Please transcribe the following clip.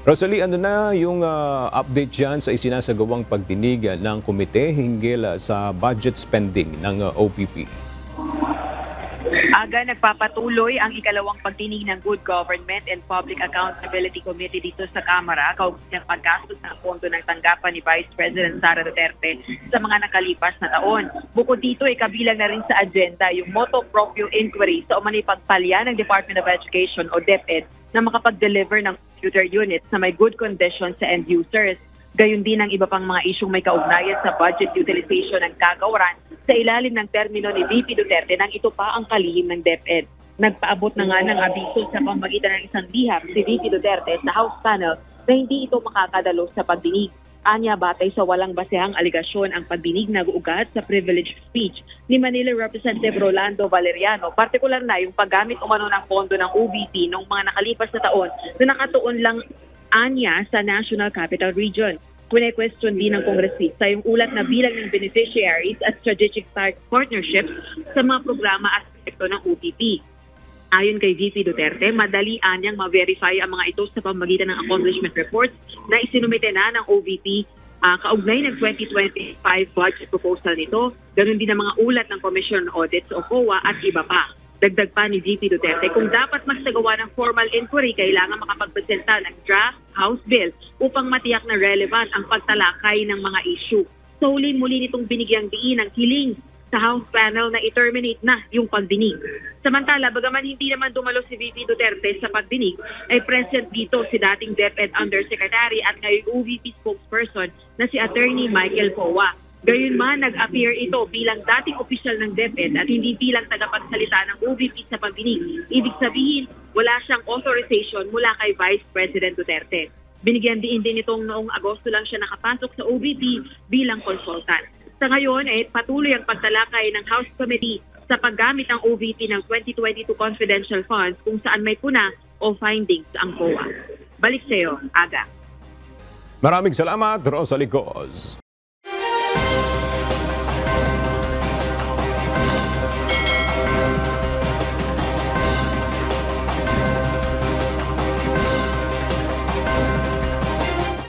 Rosalie, ano na yung update dyan sa isinasagawang pagdinig ng komite hinggil sa budget spending ng OPP? Aga nagpapatuloy ang ikalawang pagdinig ng Good Government and Public Accountability Committee dito sa Kamara kaugnay ng paggastos ng pondo ng tanggapan ni Vice President Sara Duterte sa mga nakalipas na taon. Bukod dito ay kabilang na rin sa agenda yung motu proprio inquiry sa umano'y pagpalya ng Department of Education o DepEd na makapag-deliver ng computer units na may good condition sa end users. Gayon din ang iba pang mga isyong may kaugnayan sa budget utilization ng kagawaran sa ilalim ng termino ni VP Duterte nang ito pa ang kalihim ng DepEd. Nagpaabot na nga ng abiso sa pamamagitan ng isang liham si VP Duterte sa House panel na hindi ito makakadalo sa pagdinig. Anya, batay sa walang basehang aligasyon ang pagdinig na uugat sa privileged speech ni Manila Representative Rolando Valeriano, partikular na yung paggamit umano ng pondo ng OVP noong mga nakalipas na taon na nakatuon lang anya sa National Capital Region. Kune-question din ng kongresista yung ulat na bilang ng beneficiaries at strategic partnerships sa mga programa at aspekto ng OPP. Ayon kay VP Duterte, madali anyang ma-verify ang mga ito sa pamamagitan ng accomplishment reports na isinumite na ng OVP kaugnay ng 2025 budget proposal nito. Ganon din ang mga ulat ng Commission on Audits o COA at iba pa. Dagdag pa ni VP Duterte, kung dapat magsagawa ng formal inquiry, kailangan makapagpresenta ng draft House Bill upang matiyak na relevant ang pagtalakay ng mga issue. So muli nitong binigyang diin ang hiling sa House panel na i-terminate na yung pagdinig. Samantala, bagaman hindi naman dumalo si VP Duterte sa pagdinig, ay present dito si dating DepEd Undersecretary at ngayon OVP spokesperson na si Attorney Michael Powa. Gayunman, nag-appear ito bilang dating opisyal ng DepEd at hindi bilang tagapagsalita ng OVP sa pagdinig. Ibig sabihin, wala siyang authorization mula kay Vice President Duterte. Binigyan din itong noong Agosto lang siya nakapasok sa OVP bilang consultant. Sa ngayon, patuloy ang pagtalakay ng House Committee sa paggamit ng OVP ng 2022 confidential funds kung saan may puna o findings ang COA. Balik sa iyo, Aga. Maraming salamat, Rosalie Coz.